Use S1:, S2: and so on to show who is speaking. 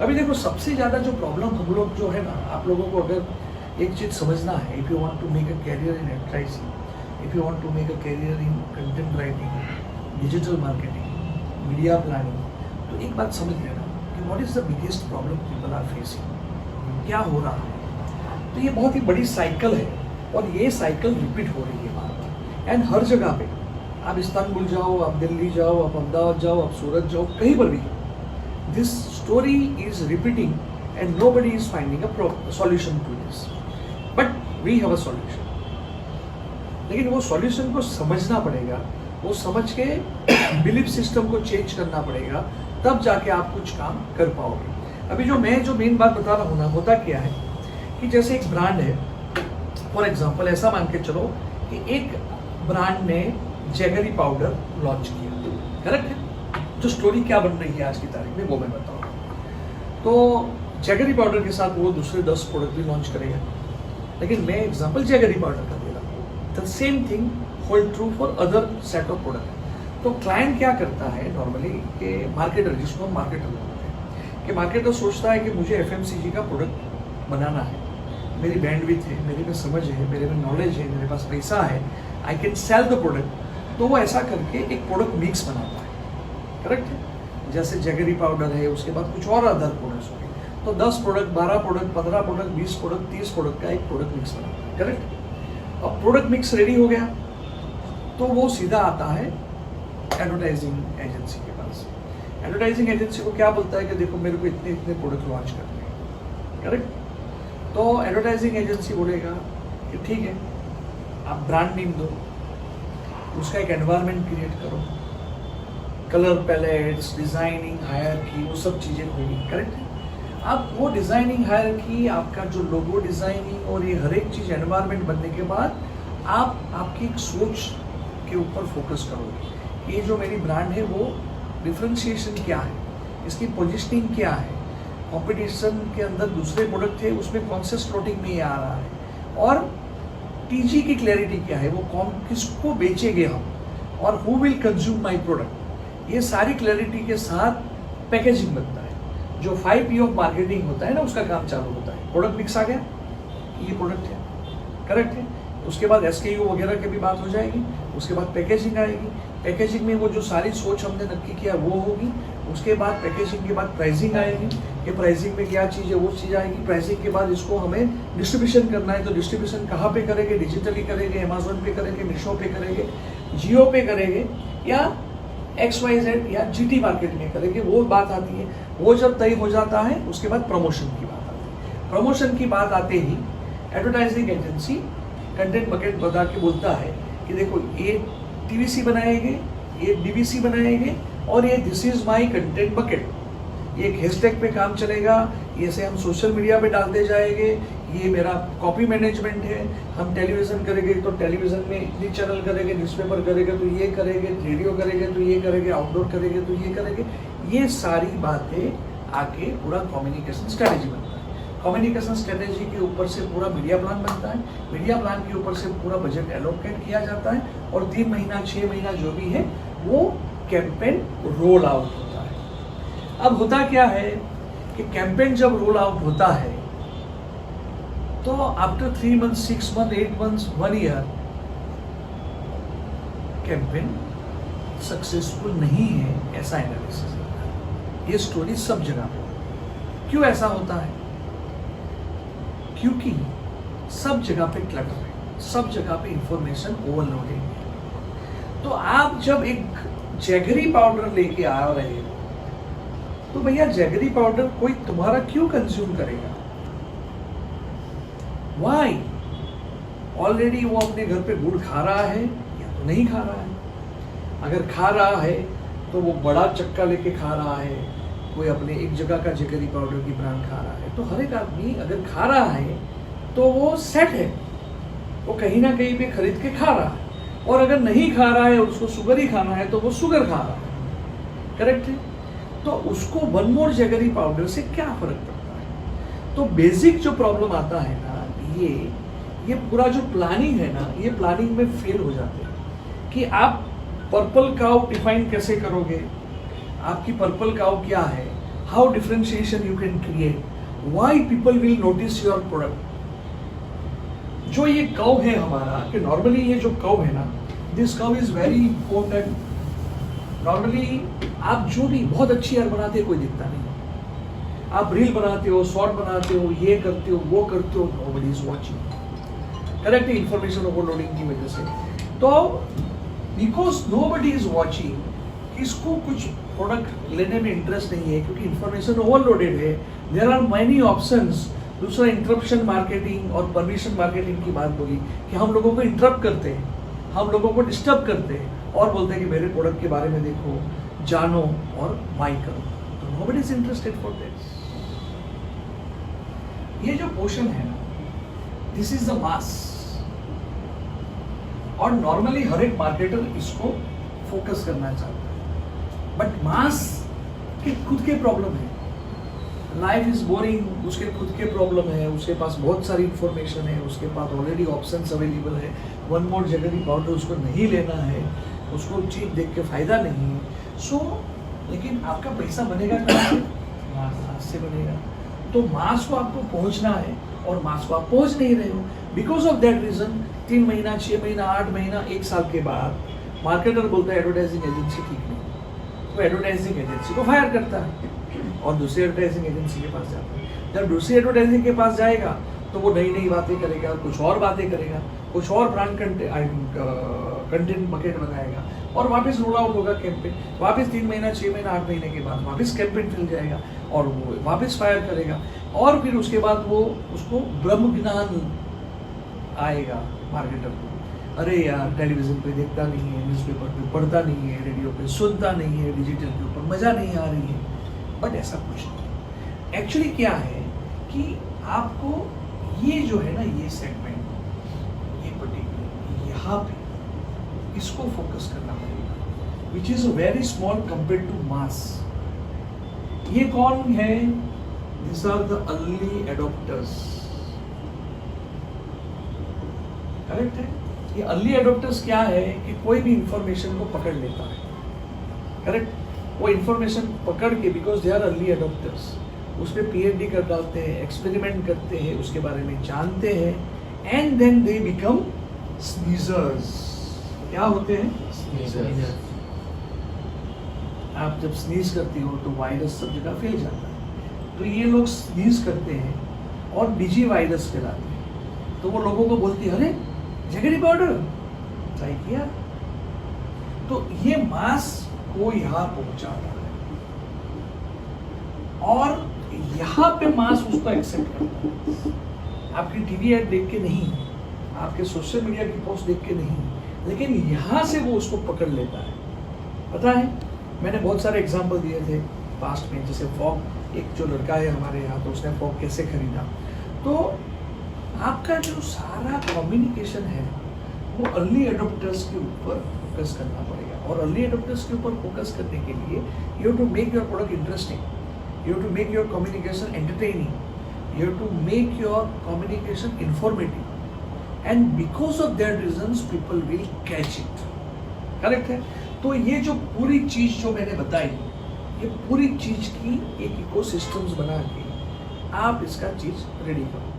S1: अभी देखो सबसे ज़्यादा जो प्रॉब्लम हम लोग जो है ना, आप लोगों को अगर एक चीज़ समझना है, if you want to make a career in advertising, if you want to make a career in content writing, digital marketing, media planning, तो एक बात समझ लेना कि what is the biggest problem people are facing, क्या हो रहा है। तो ये बहुत ही बड़ी साइकिल है और ये साइकिल रिपीट हो रही है बार बार एंड हर जगह पे। आप इस्तांबुल जाओ, आप दिल्ली जाओ, आप अहमदाबाद जाओ, आप सूरत जाओ, कहीं पर भी this story is repeating and nobody is finding a solution to this, but we have a solution। लेकिन वो सॉल्यूशन को समझना पड़ेगा, वो समझ के बिलीफ सिस्टम को चेंज करना पड़ेगा, तब जाके आप कुछ काम कर पाओगे। अभी जो मेन बात बता रहा हूँ ना, होता क्या है कि जैसे एक ब्रांड है, फॉर एग्जांपल ऐसा मान के चलो कि एक ब्रांड ने जैगरी पाउडर लॉन्च किया, करेक्ट है। जो स्टोरी क्या बन रही है आज की तारीख में वो मैं बताऊँ। तो जैगरी पाउडर के साथ वो दूसरे 10 प्रोडक्ट भी लॉन्च करेगा, लेकिन मैं एग्जांपल जैगरी पाउडर का दे रहा हूँ। The same thing hold true for other set of product. तो क्लाइंट क्या करता है नॉर्मली कि मार्केटर, जिसको हम मार्केटर बोलते हैं, कि मार्केटर सोचता है कि मुझे FMCG का प्रोडक्ट बनाना है, मेरी बैंडविड्थ है, मेरे में समझ है, मेरे में नॉलेज है, मेरे पास पैसा है, I can sell the product. तो वो ऐसा करके एक प्रोडक्ट मिक्स बनाता है, करेक्ट है। जैसे जैगरी पाउडर है, उसके बाद कुछ और अदर प्रोडक्ट्स होंगे, तो 10 product, 12 product, 15 product, 20 product, 30 product का एक प्रोडक्ट मिक्स बनाता है, करेक्ट। अब प्रोडक्ट मिक्स रेडी हो गया तो वो सीधा आता है एडवर्टाइजिंग एजेंसी के पास। एडवर्टाइजिंग एजेंसी को क्या बोलता है कि देखो मेरे को इतने इतने प्रोडक्ट लॉन्च करने हैं, करेक्ट। तो एडवर्टाइजिंग एजेंसी बोलेगा कि ठीक है, आप ब्रांड नेम दो, उसका एक एनवायरनमेंट क्रिएट करो, कलर पैलेट्स, डिज़ाइनिंग, हायरार्की, वो सब चीज़ें होंगी, करेक्ट है। अब वो डिज़ाइनिंग, हायरार्की, आपका जो लोगो डिज़ाइनिंग और ये हर एक चीज़ एनवायरनमेंट बनने के बाद आप आपकी एक सोच के ऊपर फोकस करोगे। ये जो मेरी ब्रांड है वो डिफ्रेंशिएशन क्या है, इसकी पोजिशनिंग क्या है, कंपटीशन के अंदर दूसरे प्रोडक्ट थे उसमें कौन से स्लॉटिंग में ये आ रहा है, और TG की क्लैरिटी क्या है, वो कौन किसको बेचेंगे हम, और who will consume my product. ये सारी क्लैरिटी के साथ पैकेजिंग बनता है। जो 5P ऑफ मार्केटिंग होता है ना, उसका काम चालू होता है। प्रोडक्ट मिक्स आ गया, ये प्रोडक्ट है, करेक्ट है। उसके बाद SKU वगैरह की भी बात हो जाएगी, उसके बाद पैकेजिंग आएगी। पैकेजिंग में वो जो सारी सोच हमने नक्की किया वो होगी। उसके बाद पैकेजिंग के बाद प्राइसिंग आएगी, कि प्राइसिंग में क्या चीज़ है वो चीज़ आएगी। प्राइसिंग के बाद इसको हमें डिस्ट्रीब्यूशन करना है, तो डिस्ट्रीब्यूशन कहाँ पे करेंगे, डिजिटली करेंगे, अमेजोन पे करेंगे, मीशो पे करेंगे, जियो पे करेंगे, या XYZ या GT मार्केट में करेंगे, वो बात आती है। वो जब तय हो जाता है उसके बाद प्रमोशन की बात आती है। प्रमोशन की बात आते ही एडवर्टाइजिंग एजेंसी कंटेंट बकेट बता के बोलता है कि देखो ये TVC बनाएंगे, ये DVC बनाएंगे, और ये this is my content bucket. ये एक हैशटैग पे काम चलेगा, ये से हम सोशल मीडिया पे डालते जाएंगे, ये मेरा कॉपी मैनेजमेंट है। हम टेलीविज़न करेंगे तो टेलीविज़न में इतनी चैनल करेंगे, न्यूज़पेपर करेंगे तो ये करेंगे, रेडियो करेंगे तो ये करेंगे, आउटडोर करेंगे तो ये करेंगे। ये सारी बातें आके पूरा कम्युनिकेशन स्ट्रेटेजी बनता है। कम्युनिकेशन स्ट्रेटेजी के ऊपर से पूरा मीडिया प्लान बनता है। मीडिया प्लान के ऊपर से पूरा बजट एलोकेट किया जाता है, और 3 महीना 6 महीना जो भी है वो कैंपेन रोल आउट होता है। अब होता क्या है कि कैंपेन जब रोल आउट होता है तो after 3 months, 6 months, 8 months, 1 year campaign successful नहीं है, ऐसा एनालिसिस होता है। ये स्टोरी सब जगह पे। क्यों ऐसा होता है? क्योंकि सब जगह पे क्लटर है, सब जगह पे इंफॉर्मेशन ओवरलोडिंग है। तो आप जब एक जैगरी पाउडर लेके आ रहे हो तो भैया जैगरी पाउडर कोई तुम्हारा क्यों कंज्यूम करेगा? वाई? ऑलरेडी वो अपने घर पे गुड़ खा रहा है या तो नहीं खा रहा है। अगर खा रहा है तो वो बड़ा चक्का लेके खा रहा है, कोई अपने एक जगह का जैगरी पाउडर की ब्रांड खा रहा है। तो हर एक आदमी अगर खा रहा है तो वो सेट है, वो कहीं ना कहीं पे खरीद के खा रहा है। और अगर नहीं खा रहा है, उसको शुगर ही खाना है, तो वो शुगर खा रहा है, करेक्ट है। तो उसको 1 more जैगरी पाउडर से क्या फर्क पड़ता है? तो बेसिक जो प्रॉब्लम आता है ना, ये पूरा जो प्लानिंग है ना, ये प्लानिंग में फेल हो जाते हैं। कि आप पर्पल काउ डिफाइन कैसे करोगे, आपकी पर्पल काउ क्या है, how differentiation you can create, why people will notice your product. जो ये कर्व है हमारा, कि नॉर्मली ये जो कर्व है ना, this curve is very important. Normally आप जो भी बहुत अच्छी यार बनाते हो कोई दिखता नहीं. आप रील बनाते हो, शॉर्ट बनाते हो, ये करते हो, वो करते हो, nobody is watching. Correct, information overloading की वजह से. तो बिकॉज नोबडी इज वाचिंग, इसको कुछ प्रोडक्ट लेने में इंटरेस्ट नहीं है क्योंकि इंफॉर्मेशन ओवरलोडेड है. There are many options. दूसरा इंटरप्शन मार्केटिंग और परमिशन मार्केटिंग की बात बोली कि हम लोगों को इंटरप्ट करते हैं, हम लोगों को डिस्टर्ब करते हैं और बोलते हैं कि मेरे प्रोडक्ट के बारे में देखो, जानो और बाय करो. तो nobody is interested for that. ये जो पोर्शन है ना, दिस इज द मास. और नॉर्मली हर एक मार्केटर इसको फोकस करना चाहता है, बट मास के खुद के प्रॉब्लम है. लाइफ इज बोरिंग, उसके खुद के प्रॉब्लम है, उसके पास बहुत सारी इंफॉर्मेशन है, उसके पास ऑलरेडी ऑप्शंस अवेलेबल है. वन मोर जगह पाउडर उसको नहीं लेना है, उसको चीप देख के फायदा नहीं है. सो लेकिन आपका पैसा बनेगा कहाँ से? मास से बनेगा. तो मास को आपको पहुंचना है और मास को आप पहुंच नहीं रहे हो. बिकॉज ऑफ दैट रीजन 3 महीना, 6 महीना, 8 महीना, 1 साल के बाद मार्केटर बोलता है एडवर्टाइजिंग एजेंसी ठीक नहीं, तो एडवर्टाइजिंग एजेंसी को फायर करता है और दूसरी एडवर्टाइजिंग एजेंसी के पास जाता है. जब दूसरी एडवर्टाइजिंग के पास जाएगा तो वो नई नई बातें करेगा, कुछ और बातें करेगा, कुछ और ब्रांड कंटेंट बकेट बनाएगा और वापस रोल आउट होगा कैंपेन. वापस 3 महीना, 6 महीना, 8 महीने के बाद वापस कैंपेन चल जाएगा और वो वापस फायर करेगा. और फिर उसके बाद वो उसको ब्रह्म ज्ञान आएगा मार्केटर को. अरे यार, टेलीविजन पे देखता नहीं है, न्यूज़पेपर पे पढ़ता नहीं है, रेडियो पे सुनता नहीं है, डिजिटल के ऊपर मजा नहीं आ रही है. बट ऐसा कुछ नहीं. एक्चुअली क्या है कि आपको ये जो है ना, ये सेगमेंट, ये पर्टिकुलर यहाँ पे इसको फोकस करना पड़ेगा, which is very small compare to mass. ये कौन है? This are the early adopters. Correct है. ये अर्ली एडॉप्टर्स क्या है कि कोई भी इंफॉर्मेशन को पकड़ लेता है. करेक्ट. वो इंफॉर्मेशन पकड़ के, because they are early adopters, उस पर पीएचडी कर डालते हैं, एक्सपेरिमेंट करते हैं, उसके बारे में जानते हैं, एंड देन दे बिकम स्नीजर्स. क्या होते हैं? स्नीजर्स. आप जब स्नीज करती हो तो वायरस सब जगह फैल जाता है. तो ये लोग स्नीज करते हैं और डिजी वायरस फैलाते हैं. तो वो लोगों को बोलती है, अरे जगरी पाउडर ट्राई किया. तो ये मास को यहाँ पहुंचाता है और यहाँ पे मास उसको एक्सेप्ट करता है. आपकी टीवी एड देख के नहीं, आपके सोशल मीडिया की पोस्ट देख के नहीं, लेकिन यहाँ से वो उसको पकड़ लेता है. पता है, मैंने बहुत सारे एग्जाम्पल दिए थे पास्ट में. जैसे फॉग, एक जो लड़का है हमारे यहाँ, तो उसने फॉग कैसे खरीदा. तो आपका जो सारा कम्युनिकेशन है वो अर्ली एडॉप्टर्स के ऊपर फोकस करना पड़ेगा. और अर्ली एडॉप्टर्स के ऊपर फोकस करने के लिए you have to make your product interesting, you have to make your communication entertaining, you have to make your communication informative, and because of that reasons people will catch it. Correct है. तो ये जो पूरी चीज जो मैंने बताई, ये पूरी चीज की एक इकोसिस्टम्स बना के आप इसका चीज रेडी करो.